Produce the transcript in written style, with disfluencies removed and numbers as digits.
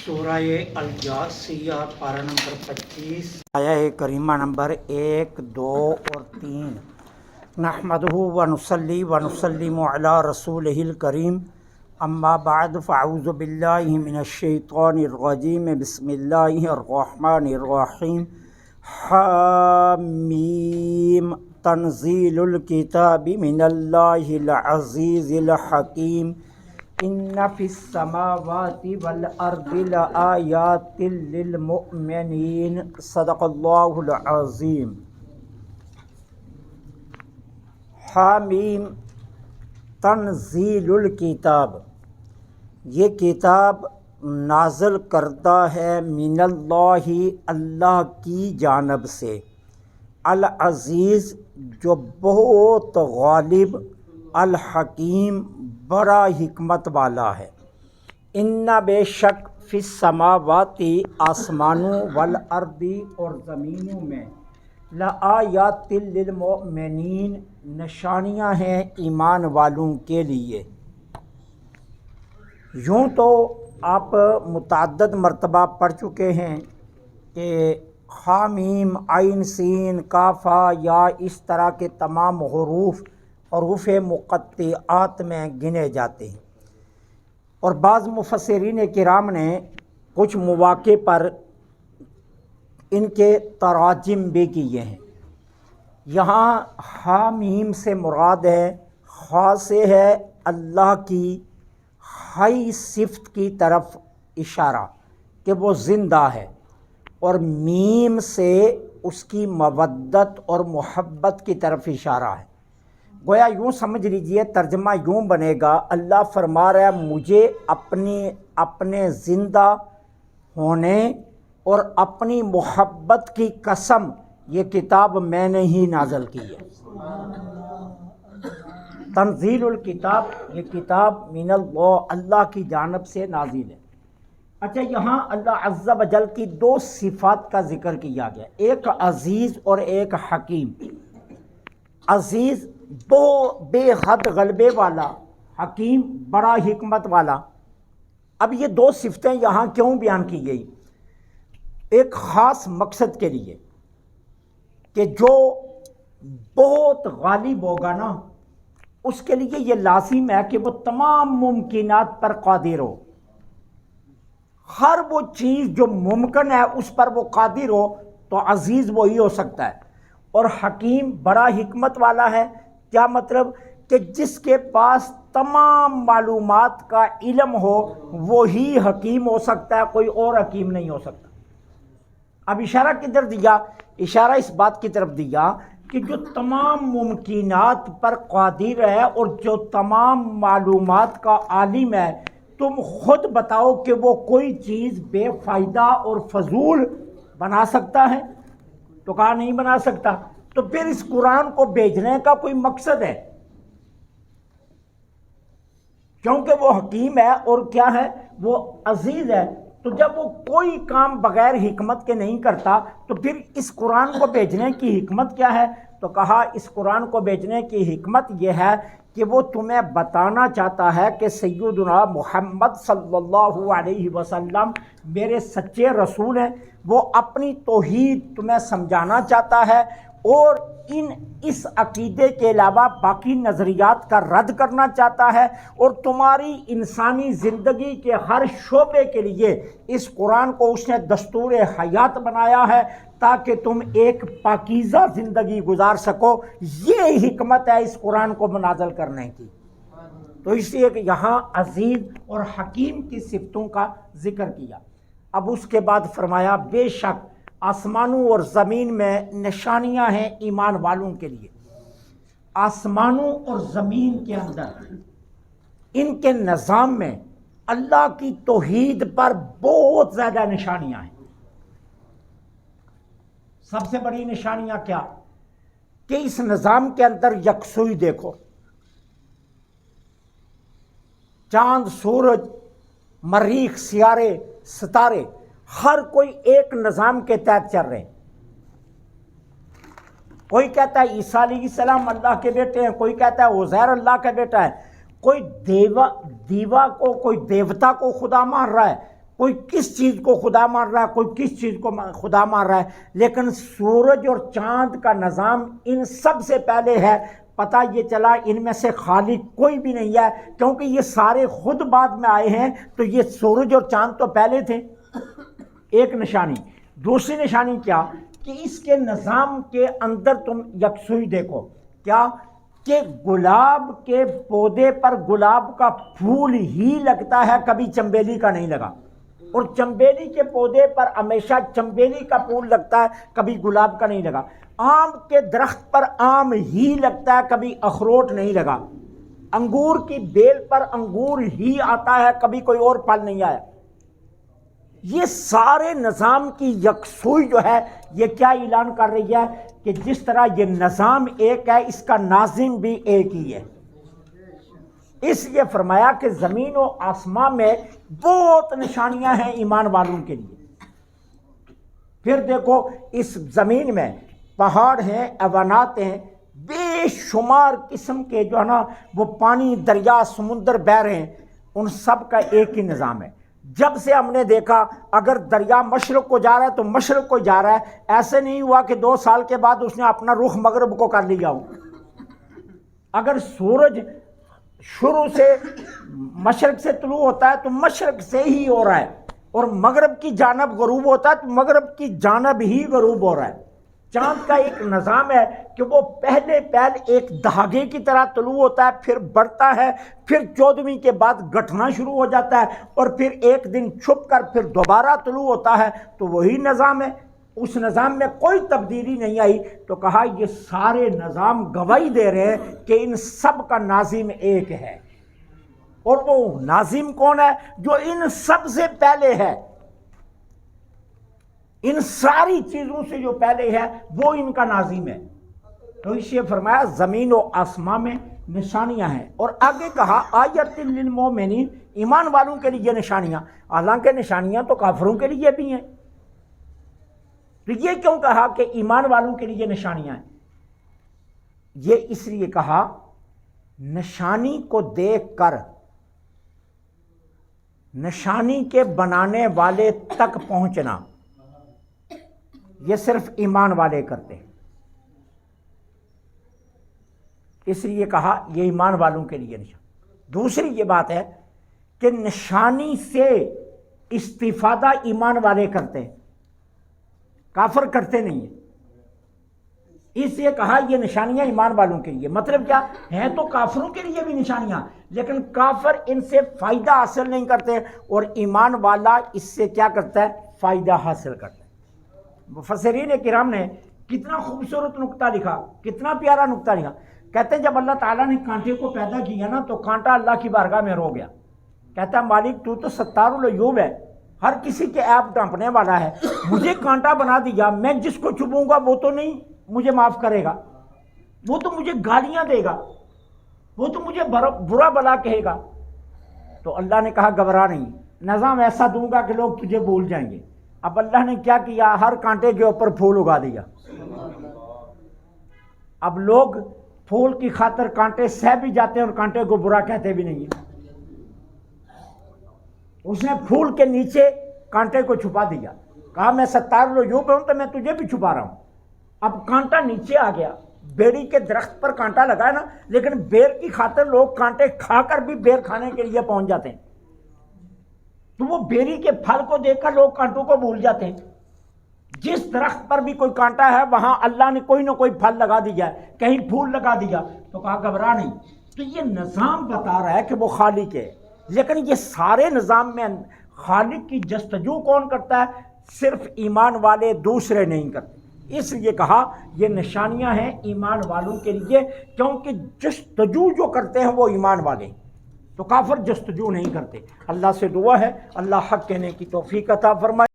سورہ الجاثیہ پارہ نمبر 25 آیہ کریمہ نمبر 1، 2 اور 3۔ نحمدہ ونصلی ونسلم علی رسولہ الکریم، اما بعد فاعوذ باللہ من الشیطان الرجیم، بسم اللہ الرحمن الرحیم۔ حامیم تنزیل الکتاب من اللہ العزیز الحکیم۔ ان فی السماوات والارض لآیات للمؤمنین۔ صدق اللہ العظیم۔ حامیم تنزیل الکتاب، یہ کتاب نازل کردہ ہے من اللہ، اللہ کی جانب سے، العزیز جو بہت غالب، الحکیم بڑا حکمت والا ہے۔ ان بے شک فی السماوات آسمانوں، والارض اور زمینوں میں، لآیات للمؤمنین نشانیاں ہیں ایمان والوں کے لیے۔ یوں تو آپ متعدد مرتبہ پڑھ چکے ہیں کہ حامیم عین سین کافا یا اس طرح کے تمام حروف مقطعات میں گنے جاتے ہیں، اور بعض مفسرین کرام نے کچھ مواقع پر ان کے تراجم بھی کیے ہیں۔ یہاں حامیم سے مراد ہے، خا سے ہے اللہ کی حی صفت کی طرف اشارہ کہ وہ زندہ ہے، اور میم سے اس کی مودت اور محبت کی طرف اشارہ ہے۔ گویا یوں سمجھ لیجئے، ترجمہ یوں بنے گا، اللہ فرما رہا ہے مجھے اپنے زندہ ہونے اور اپنی محبت کی قسم یہ کتاب میں نے ہی نازل کی ہے۔ تنزیل الکتاب، یہ کتاب من اللہ، اللہ کی جانب سے نازل ہے۔ اچھا، یہاں اللہ عز و جل کی دو صفات کا ذکر کیا گیا، ایک عزیز اور ایک حکیم۔ عزیز بے حد غلبے والا، حکیم بڑا حکمت والا۔ اب یہ دو صفتیں یہاں کیوں بیان کی گئی؟ ایک خاص مقصد کے لیے کہ جو بہت غالب ہوگا نا، اس کے لیے یہ لازم ہے کہ وہ تمام ممکنات پر قادر ہو۔ ہر وہ چیز جو ممکن ہے اس پر وہ قادر ہو، تو عزیز وہی ہو سکتا ہے۔ اور حکیم بڑا حکمت والا ہے، کیا مطلب؟ کہ جس کے پاس تمام معلومات کا علم ہو وہی حکیم ہو سکتا ہے، کوئی اور حکیم نہیں ہو سکتا۔ اب اشارہ کدھر دیا؟ اشارہ اس بات کی طرف دیا کہ جو تمام ممکنات پر قادر ہے اور جو تمام معلومات کا عالم ہے، تم خود بتاؤ کہ وہ کوئی چیز بے فائدہ اور فضول بنا سکتا ہے؟ تو کہا نہیں بنا سکتا۔ تو پھر اس قرآن کو بھیجنے کا کوئی مقصد ہے، کیونکہ وہ حکیم ہے اور کیا ہے؟ وہ عزیز ہے۔ تو جب وہ کوئی کام بغیر حکمت کے نہیں کرتا، تو پھر اس قرآن کو بھیجنے کی حکمت کیا ہے؟ تو کہا اس قرآن کو بھیجنے کی حکمت یہ ہے کہ وہ تمہیں بتانا چاہتا ہے کہ سیدنا محمد صلی اللہ علیہ وسلم میرے سچے رسول ہیں۔ وہ اپنی توحید تمہیں سمجھانا چاہتا ہے، اور اس عقیدے کے علاوہ باقی نظریات کا رد کرنا چاہتا ہے، اور تمہاری انسانی زندگی کے ہر شعبے کے لیے اس قرآن کو اس نے دستور حیات بنایا ہے تاکہ تم ایک پاکیزہ زندگی گزار سکو۔ یہ حکمت ہے اس قرآن کو نازل کرنے کی۔ تو اس لیے کہ یہاں عزیز اور حکیم کی صفتوں کا ذکر کیا۔ اب اس کے بعد فرمایا بے شک آسمانوں اور زمین میں نشانیاں ہیں ایمان والوں کے لیے۔ آسمانوں اور زمین کے اندر ان کے نظام میں اللہ کی توحید پر بہت زیادہ نشانیاں ہیں۔ سب سے بڑی نشانیاں کیا؟ کہ اس نظام کے اندر یکسوئی دیکھو، چاند، سورج، مریخ، سیارے، ستارے، ہر کوئی ایک نظام کے تحت چل رہے ہیں۔ کوئی کہتا ہے عیسیٰ علیہ السلام اللہ کے بیٹے ہیں، کوئی کہتا ہے عزیر اللہ کا بیٹا ہے، کوئی دیوا کو، کوئی دیوتا کو خدا مان رہا ہے، کوئی کس چیز کو خدا مان رہا ہے، کوئی کس چیز کو خدا مان رہا ہے، لیکن سورج اور چاند کا نظام ان سب سے پہلے ہے۔ پتہ یہ چلا ان میں سے خالق کوئی بھی نہیں ہے، کیونکہ یہ سارے خود بعد میں آئے ہیں، تو یہ سورج اور چاند تو پہلے تھے۔ ایک نشانی۔ دوسری نشانی کیا کہ اس کے نظام کے اندر تم یکسوئی دیکھو، کیا کہ گلاب کے پودے پر گلاب کا پھول ہی لگتا ہے، کبھی چنبیلی کا نہیں لگا، اور چنبیلی کے پودے پر ہمیشہ چنبیلی کا پھول لگتا ہے، کبھی گلاب کا نہیں لگا۔ آم کے درخت پر آم ہی لگتا ہے، کبھی اخروٹ نہیں لگا۔ انگور کی بیل پر انگور ہی آتا ہے، کبھی کوئی اور پھل نہیں آیا۔ یہ سارے نظام کی یکسوئی جو ہے یہ کیا اعلان کر رہی ہے کہ جس طرح یہ نظام ایک ہے، اس کا ناظم بھی ایک ہی ہے۔ اس لیے فرمایا کہ زمین و آسمان میں بہت نشانیاں ہیں ایمان والوں کے لیے۔ پھر دیکھو اس زمین میں پہاڑ ہیں، ایوانات ہیں، بے شمار قسم کے جو ہے نا وہ پانی، دریا، سمندر بہہ رہے ہیں، ان سب کا ایک ہی نظام ہے۔ جب سے ہم نے دیکھا اگر دریا مشرق کو جا رہا ہے تو مشرق کو جا رہا ہے، ایسے نہیں ہوا کہ 2 سال کے بعد اس نے اپنا رخ مغرب کو کر لیا ہو۔ اگر سورج شروع سے مشرق سے طلوع ہوتا ہے تو مشرق سے ہی ہو رہا ہے، اور مغرب کی جانب غروب ہوتا ہے تو مغرب کی جانب ہی غروب ہو رہا ہے۔ چاند کا ایک نظام ہے کہ وہ پہلے ایک دھاگے کی طرح طلوع ہوتا ہے، پھر بڑھتا ہے، پھر 14ویں کے بعد گھٹنا شروع ہو جاتا ہے، اور پھر ایک دن چھپ کر پھر دوبارہ طلوع ہوتا ہے، تو وہی نظام ہے۔ اس نظام میں کوئی تبدیلی نہیں آئی۔ تو کہا یہ سارے نظام گواہی دے رہے ہیں کہ ان سب کا ناظم ایک ہے، اور وہ ناظم کون ہے؟ جو ان سب سے پہلے ہے، ان ساری چیزوں سے جو پہلے ہے وہ ان کا ناظم ہے۔ تو اس لیے فرمایا زمین و آسمان میں نشانیاں ہیں، اور آگے کہا آیت للمومنین، ایمان والوں کے لیے نشانیاں۔ حالانکہ نشانیاں تو کافروں کے لیے بھی ہیں، تو یہ کیوں کہا کہ ایمان والوں کے لیے نشانیاں ہیں؟ یہ اس لیے کہا نشانی کو دیکھ کر نشانی کے بنانے والے تک پہنچنا یہ صرف ایمان والے کرتے ہیں، اس لیے کہا یہ ایمان والوں کے لیے نشان۔ دوسری یہ بات ہے کہ نشانی سے استفادہ ایمان والے کرتے ہیں، کافر کرتے نہیں ہیں، اس لیے کہا یہ نشانیاں ایمان والوں کے لیے۔ مطلب کیا ہیں؟ تو کافروں کے لیے بھی نشانیاں، لیکن کافر ان سے فائدہ حاصل نہیں کرتے، اور ایمان والا اس سے کیا کرتا ہے؟ فائدہ حاصل کرتا ہے۔ مفسرین کرام نے کتنا خوبصورت نقطہ لکھا، کتنا پیارا نقطہ لکھا۔ کہتے ہیں جب اللہ تعالیٰ نے کانٹے کو پیدا کیا نا تو کانٹا اللہ کی بارگاہ میں رو گیا، کہتا ہے مالک تو ستار العیوب ہے، ہر کسی کے عیب ڈھانپنے والا ہے، مجھے کانٹا بنا دیا، میں جس کو چبوں گا وہ تو نہیں مجھے معاف کرے گا، وہ تو مجھے گالیاں دے گا، وہ تو مجھے برا بلا کہے گا۔ تو اللہ نے کہا گھبرا نہیں، نظام ایسا دوں گا کہ لوگ تجھے بھول جائیں گے۔ اب اللہ نے کیا کیا؟ ہر کانٹے کے اوپر پھول اگا دیا۔ اب لوگ پھول کی خاطر کانٹے سہ بھی جاتے ہیں اور کانٹے کو برا کہتے بھی نہیں ہیں۔ اس نے پھول کے نیچے کانٹے کو چھپا دیا، کہا میں ستار العیوب ہوں تو میں تجھے بھی چھپا رہا ہوں۔ اب کانٹا نیچے آ گیا، بیری کے درخت پر کانٹا لگا ہے نا، لیکن بیر کی خاطر لوگ کانٹے کھا کر بھی بیر کھانے کے لیے پہنچ جاتے ہیں، تو وہ بیری کے پھل کو دیکھ کر لوگ کانٹوں کو بھول جاتے ہیں۔ جس درخت پر بھی کوئی کانٹا ہے وہاں اللہ نے کوئی نہ کوئی پھل لگا دیا ہے، کہیں پھول لگا دیا، تو کہا گھبرا نہیں۔ تو یہ نظام بتا رہا ہے کہ وہ خالق ہے، لیکن یہ سارے نظام میں خالق کی جستجو کون کرتا ہے؟ صرف ایمان والے، دوسرے نہیں کرتے۔ اس لیے کہا یہ نشانیاں ہیں ایمان والوں کے لیے، کیونکہ جستجو جو کرتے ہیں وہ ایمان والے، تو کافر جستجو نہیں کرتے۔ اللہ سے دعا ہے اللہ حق کہنے کی توفیق عطا فرمائے۔